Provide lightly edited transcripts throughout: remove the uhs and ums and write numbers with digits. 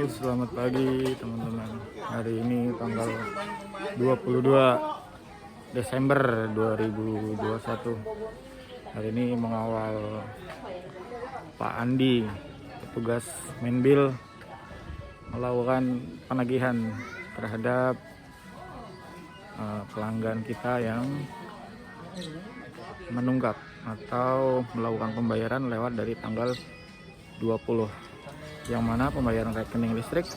Selamat pagi teman-teman. Hari ini tanggal 22 Desember 2021. Hari ini mengawal Pak Andi, petugas Menbil, melakukan penagihan terhadap pelanggan kita yang menunggak atau melakukan pembayaran lewat dari tanggal 20, yang mana pembayaran rekening listrik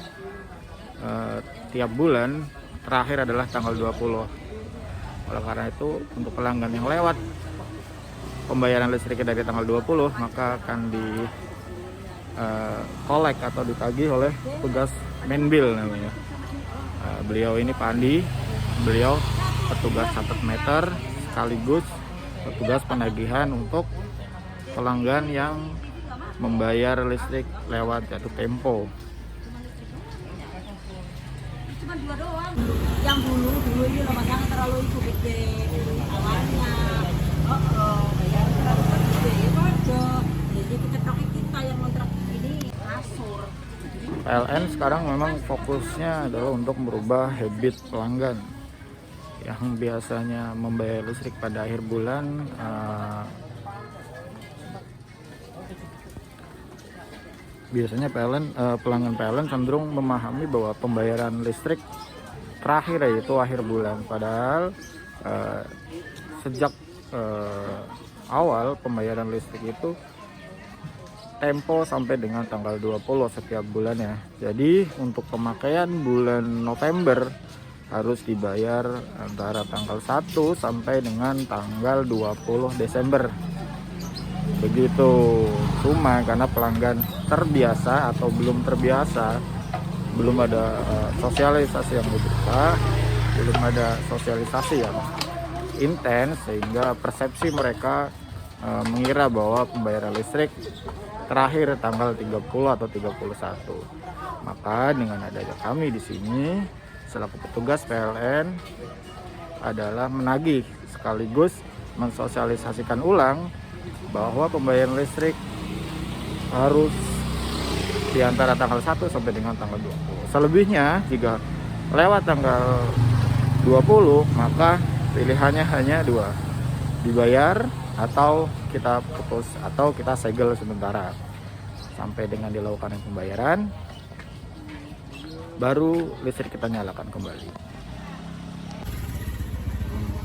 tiap bulan terakhir adalah tanggal 20. Oleh karena itu, untuk pelanggan yang lewat pembayaran listrik dari tanggal 20 maka akan di kolek atau ditagih oleh petugas Menbil namanya. Beliau ini Pak Andi, beliau petugas catat meter sekaligus petugas penagihan untuk pelanggan yang membayar listrik lewat jatuh tempo. Cuma dua doang. Yang dulu ini rumahnya terlalu itu gede awalnya. Bayar terlalu gede aja. Jadi kita yang kontrak ini asur. PLN sekarang memang fokusnya adalah untuk merubah habit pelanggan yang biasanya membayar listrik pada akhir bulan. Biasanya pelanggan PLN cenderung memahami bahwa pembayaran listrik terakhir yaitu akhir bulan. Padahal sejak awal pembayaran listrik itu tempo sampai dengan tanggal 20 setiap bulannya. Jadi untuk pemakaian bulan November harus dibayar antara tanggal 1 sampai dengan tanggal 20 Desember. Begitu. Cuma karena pelanggan terbiasa atau belum terbiasa, belum ada sosialisasi yang dibuka, belum ada sosialisasi yang intens, sehingga persepsi mereka mengira bahwa pembayaran listrik terakhir tanggal 30 atau 31. Maka dengan adanya kami di sini selaku petugas PLN adalah menagih sekaligus mensosialisasikan ulang bahwa pembayaran listrik harus di antara tanggal 1 sampai dengan tanggal 20. Selebihnya jika lewat tanggal 20 maka pilihannya hanya dua, dibayar atau kita putus atau kita segel sementara sampai dengan dilakukan pembayaran, baru listrik kita nyalakan kembali.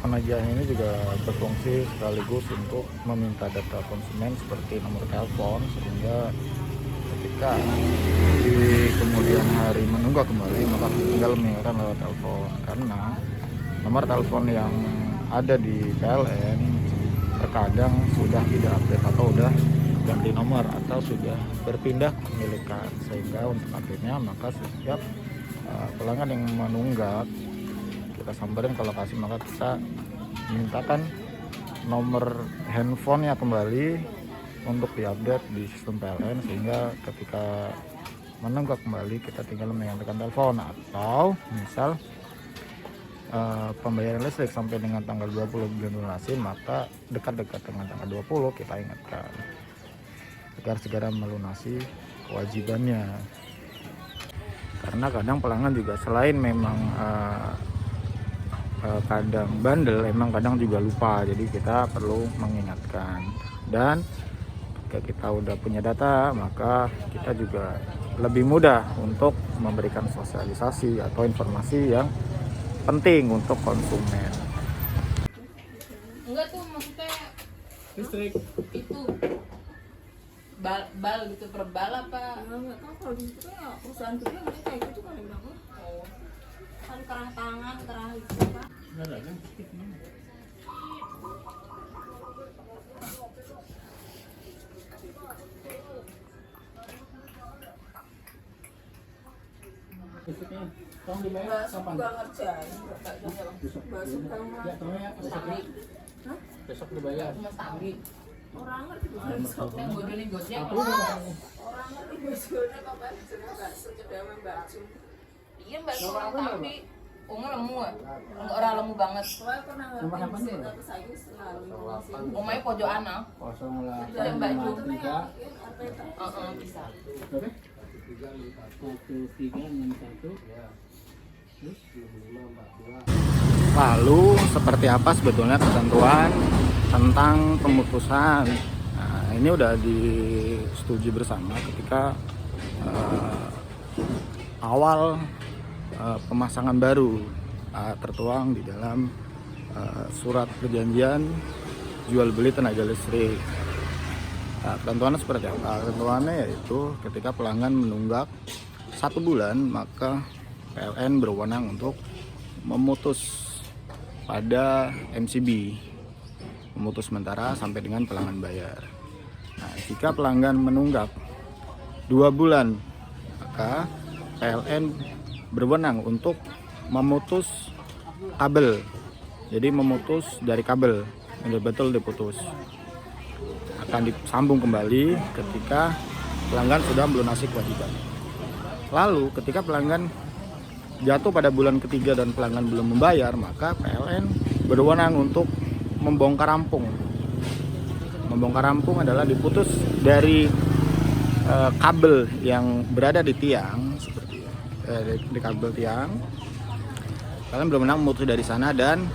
Penagihan ini juga berfungsi sekaligus untuk meminta data konsumen seperti nomor telepon, sehingga ketika di kemudian hari menunggak kembali maka tinggal mengingatkan lewat telepon, karena nomor telepon yang ada di PLN terkadang sudah tidak update atau sudah ganti nomor atau sudah berpindah kepemilikan, sehingga untuk update-nya maka setiap pelanggan yang menunggak kita samperin ke lokasi, maka kita mintakan nomor handphonenya kembali untuk diupdate di sistem PLN, sehingga ketika menunggak kembali kita tinggal mengingatkan telepon. Atau misal pembayaran listrik sampai dengan tanggal 20 belum lunasi, maka dekat-dekat dengan tanggal 20 kita ingatkan agar segera melunasi kewajibannya. Karena kadang pelanggan juga selain memang kadang bandel, emang kadang juga lupa, jadi kita perlu mengingatkan. Dan jika kita udah punya data, maka kita juga lebih mudah untuk memberikan sosialisasi atau informasi yang penting untuk konsumen. Enggak tuh, maksudnya Listrik itu bal gitu, per bal apa? Enggak tahu kalau di situ ya perusahaan gede mungkin kayak gitu kali Bang. Oh. Kan kerah tangan, kerah itu Pak. enggak ada kan? Listriknya tolong dibayar kapan? Enggak ngerjain, enggak Besok. suka. Ya, tolong ya, Sekali, besok dibayar. cuma sekali. Orang ngerti besok. Yang bodohnya gojek. Orang ngerti besoknya kapan jenenge bakso cedawan bakso. Iya mbak, tapi umur lemu ya, enggak orang lemu banget. Soalnya pernah Nomor ngerti handphone tapi saya selalu Umurnya pojokan ah. 0853. Bisa. Berapa? Lalu seperti apa sebetulnya ketentuan tentang pemutusan? Nah, ini udah disetujui bersama ketika awal pemasangan baru tertuang di dalam surat perjanjian jual beli tenaga listrik. Nah, ketentuannya seperti apa? Ketentuannya yaitu ketika pelanggan menunggak 1 bulan, maka PLN berwenang untuk memutus pada MCB, memutus sementara sampai dengan pelanggan bayar. Nah, jika pelanggan menunggak 2 bulan, maka PLN berwenang untuk memutus kabel. Jadi memutus dari kabel, betul-betul diputus. Akan disambung kembali ketika pelanggan sudah melunasi kewajiban. Lalu ketika pelanggan jatuh pada bulan ketiga dan pelanggan belum membayar, maka PLN berwenang untuk membongkar rampung. Membongkar rampung adalah diputus dari kabel yang berada di tiang, seperti di kabel tiang. PLN berwenang memutus dari sana dan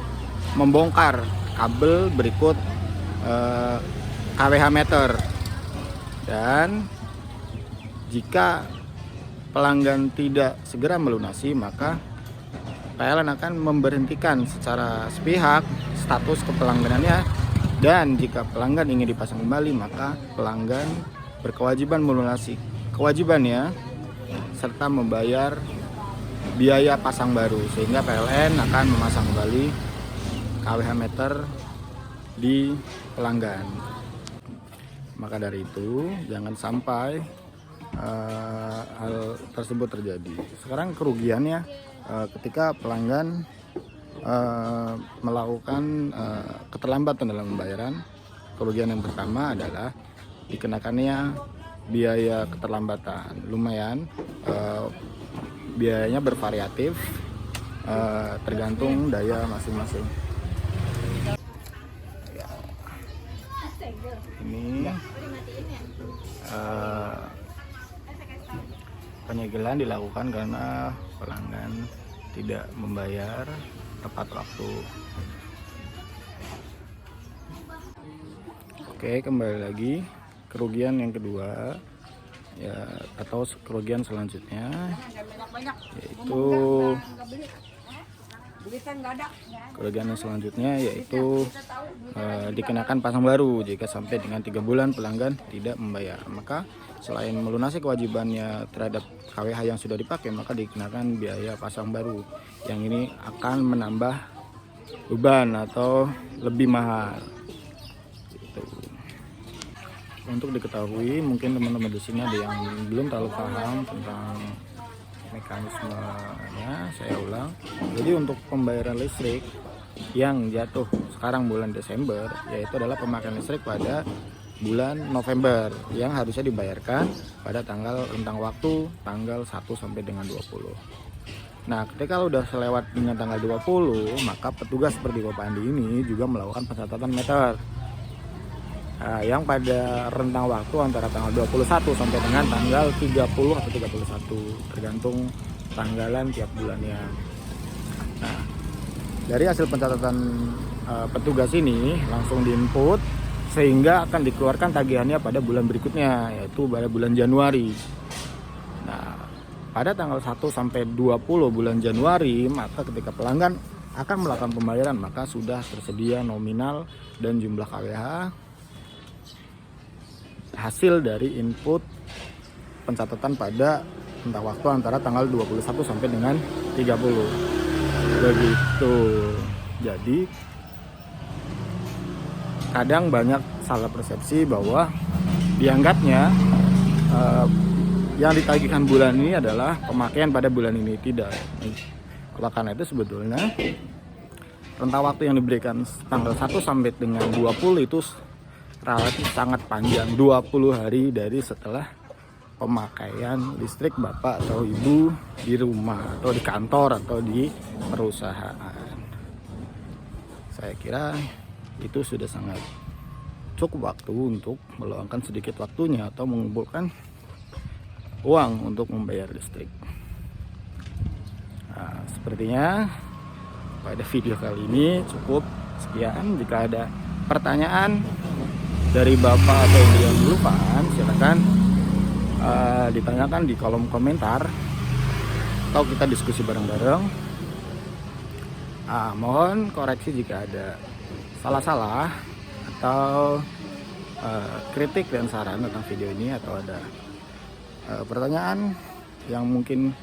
membongkar kabel berikut kWh meter. Dan jika pelanggan tidak segera melunasi, maka PLN akan memberhentikan secara sepihak status kepelangganannya, dan jika pelanggan ingin dipasang kembali, maka pelanggan berkewajiban melunasi kewajibannya serta membayar biaya pasang baru, sehingga PLN akan memasang kembali kWh meter di pelanggan. Maka dari itu jangan sampai hal tersebut terjadi. Sekarang kerugiannya ketika pelanggan melakukan keterlambatan dalam pembayaran. Kerugian yang pertama adalah dikenakannya biaya keterlambatan. Lumayan, biayanya bervariatif tergantung daya masing-masing. Ini penyegelan dilakukan karena pelanggan tidak membayar tepat waktu. Oke, kembali lagi. Kerugian yang kedua ya, atau kerugian selanjutnya yaitu kerugian yang selanjutnya yaitu dikenakan pasang baru jika sampai dengan 3 bulan pelanggan tidak membayar. Maka selain melunasi kewajibannya terhadap kWh yang sudah dipakai, maka dikenakan biaya pasang baru yang ini akan menambah beban atau lebih mahal. Gitu. Untuk diketahui, mungkin teman-teman di sini ada yang belum terlalu paham tentang mekanismenya, saya ulang. Jadi untuk pembayaran listrik yang jatuh sekarang bulan Desember, yaitu adalah pemakaian listrik pada bulan November yang harusnya dibayarkan pada tanggal rentang waktu tanggal 1 sampai dengan 20. Nah, ketika udah selewat dengan tanggal 20, maka petugas seperti Bapak Andi ini juga melakukan pencatatan meter. Nah, yang pada rentang waktu antara tanggal 21 sampai dengan tanggal 30 atau 31, tergantung tanggalan tiap bulannya. Nah, dari hasil pencatatan petugas ini langsung diinput sehingga akan dikeluarkan tagihannya pada bulan berikutnya, yaitu pada bulan Januari. Nah, pada tanggal 1 sampai 20 bulan Januari, maka ketika pelanggan akan melakukan pembayaran, maka sudah tersedia nominal dan jumlah KWH hasil dari input pencatatan pada rentang waktu antara tanggal 21 sampai dengan 30. Begitu. Jadi kadang banyak salah persepsi bahwa dianggapnya yang ditagihkan bulan ini adalah pemakaian pada bulan ini. Tidak. Oleh karena itu sebetulnya rentang waktu yang diberikan tanggal 1 sampai dengan 20 itu relatif sangat panjang, 20 hari dari setelah pemakaian listrik Bapak atau Ibu di rumah atau di kantor atau di perusahaan. Saya kira itu sudah sangat cukup waktu untuk meluangkan sedikit waktunya atau mengumpulkan uang untuk membayar listrik. Nah, sepertinya pada video kali ini cukup sekian. Jika ada pertanyaan dari Bapak atau yang kelupaan, silakan ditanyakan di kolom komentar atau kita diskusi bareng-bareng. Mohon koreksi jika ada salah-salah atau kritik dan saran tentang video ini, atau ada pertanyaan yang mungkin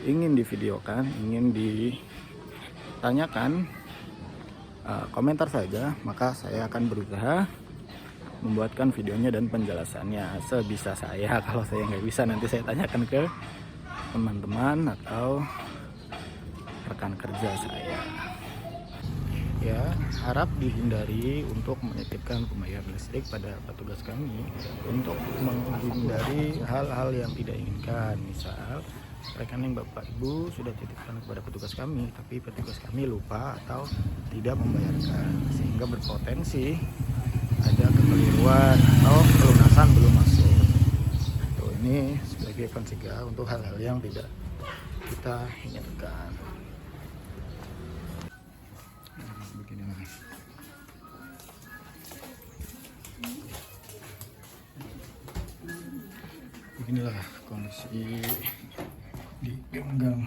ingin divideokan, ingin ditanyakan, komentar saja, maka saya akan berusaha membuatkan videonya dan penjelasannya sebisa saya. Kalau saya nggak bisa, nanti saya tanyakan ke teman-teman atau rekan kerja saya. Ya, harap dihindari untuk menitipkan pembayaran listrik pada petugas kami untuk menghindari hal-hal yang tidak inginkan. Misal rekening Bapak Ibu sudah titipkan kepada petugas kami, tapi petugas kami lupa atau tidak membayarkan, sehingga berpotensi ada kekeliruan atau pelunasan belum masuk. Ini sebagai pencegah untuk hal-hal yang tidak kita inginkan. Beginilah kondisi di Ganggang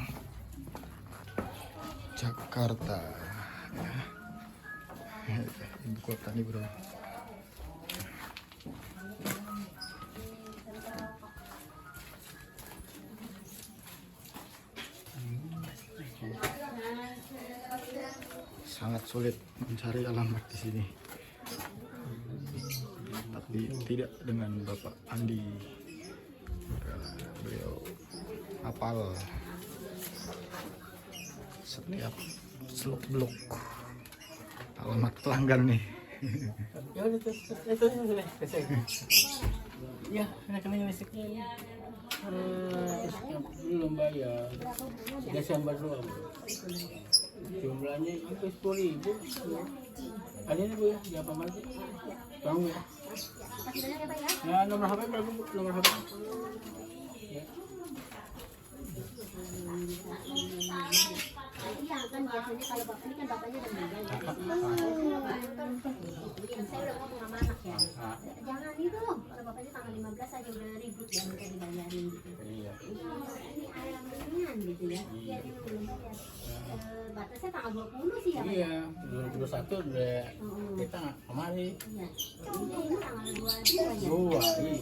Jakarta, ya. Ibu kota nih bro. Sangat sulit mencari alamat di sini, tapi tidak dengan Bapak Andi. Beliau hafal setiap seluk beluk alamat pelanggan nih. Ya udah itu ya rekening listriknya belum bayar Desember doang, jumlahnya hampir 10.000. Ada ini Bu ya, di apa masih tolong ya. Ya nomor HP berapa Bu? Nomor HP ya. Iya kan, biasanya kalau bapak ini kan bapaknya udah meninggal. Saya udah ngomong sama anak ya, jangan itu loh, kalau bapaknya tanggal 15 aja udah ribut ya, minta dibayarin gitu. Iya. Ini ayam mendingan gitu ya, iya dia belum bayar. Batasnya tanggal 20 sih ya Pak? Iya, 21 udah kita kemarin. Iya, ini tanggal 22 ya? 2, iya.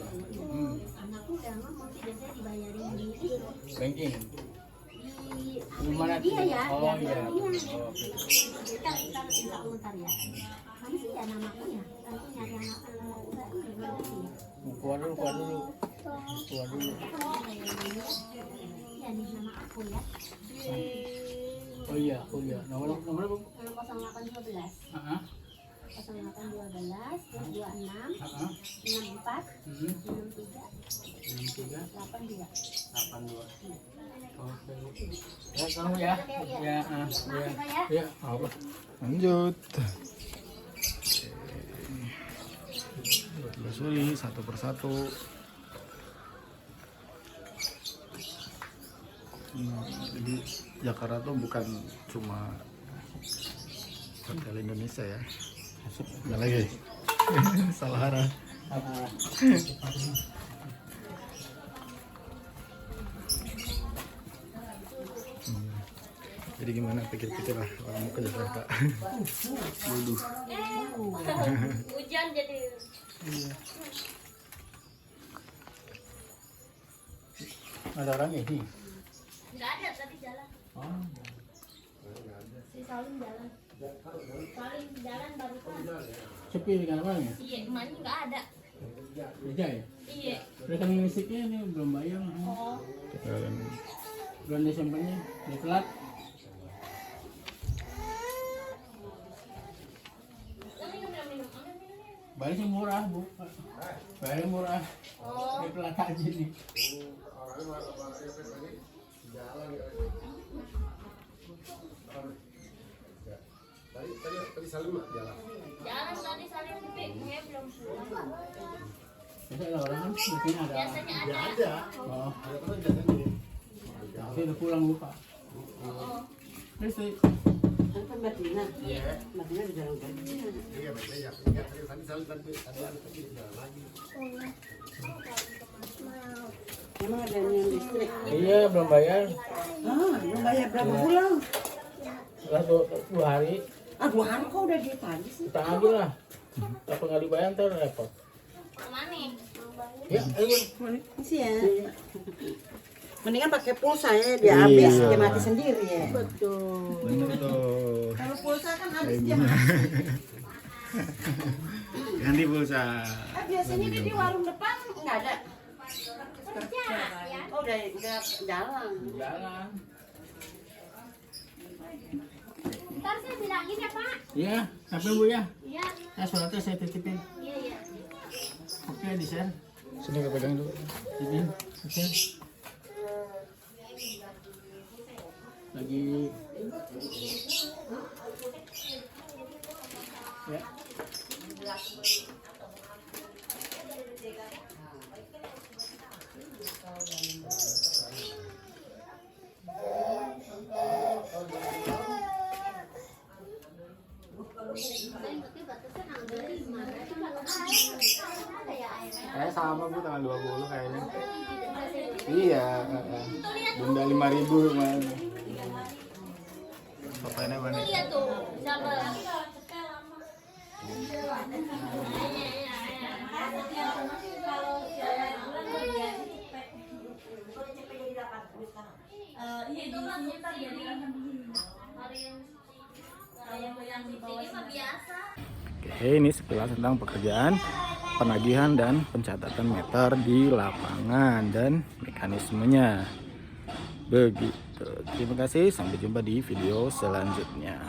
Anakku udah ngomong sih, biasanya dibayarin di itu. Banking. Di Gimana dia ya, oh dia iya. Oh, kita minta komentar ya. Mana sih ya namaku ya? Nanti nyari anak gimana sih ya? keluar dulu. Ya nih nama aku ya. Oh iya, nomor Bu? 0812 Heeh. 0812 terus 26 Heeh. 64 Hmm. 63 82. 82. Oke. Ya, tolong ya. Ya, ya. Apa? Lanjut. Telusuri satu persatu. Jadi Jakarta tuh bukan cuma hotel Indonesia ya. Nggak lagi. Salah arah. Jadi gimana, pikir-pikir lah orang mau ke Jakarta. Waduh. Hujan jadi. Ada orang ini. Nggak ada tadi jalan. Oh. Si Salim jalan. Salim jalan barusan. Sepi di kantornya. Iya, emaknya nggak ada. Kerja ya? Iya. Rekening listriknya ini belum bayar. Oh. Bulan Desembernya udah telat. Bayarnya murah Bu. Bayarnya murah. Oh. Ini telat aja nih. Jalan tadi Salim tapi dia belum pulang. Biasa ada orang kan, biasanya ada. Ya ada. Oh, Ada orang biasanya. tapi udah pulang lupa. Listrik. Kan Batina. Iya. Batina di dalam gajinya. Iya, betul ya. Iya, tadi ada lagi. Emang ada yang listrik? Iya, belum bayar. Belum bayar berapa bulan? Setelah 2 hari, 2 hari kok udah ditagih sih? kita ambil lah. Tapi nggak dibayar ntar repot. Ya, ayo. Sih ya. Mendingan pakai pulsa ya, dia habis dia mati sendiri ya. Betul. Bener tuh. Kalau pulsa kan habis dia mati. Ganti pulsa. Biasanya di warung depan nggak ada. Oh udah jalan. Jalan. Ntar saya bilangin ya Pak. Iya, sampai Bu ya. Iya, Suratnya saya titipin. iya, iya. Oke, di share. Sini kita pegang dulu. Ini, oke. Lagi. Ya. Kayak sama Bu tanggal 20 kayaknya. Iya, denda 5.000 kemarin. Fotonya mana? Lihat tuh, siapa? Oke, ini sekilas tentang pekerjaan penagihan dan pencatatan meter di lapangan dan mekanismenya. Begitu. Terima kasih, sampai jumpa di video selanjutnya.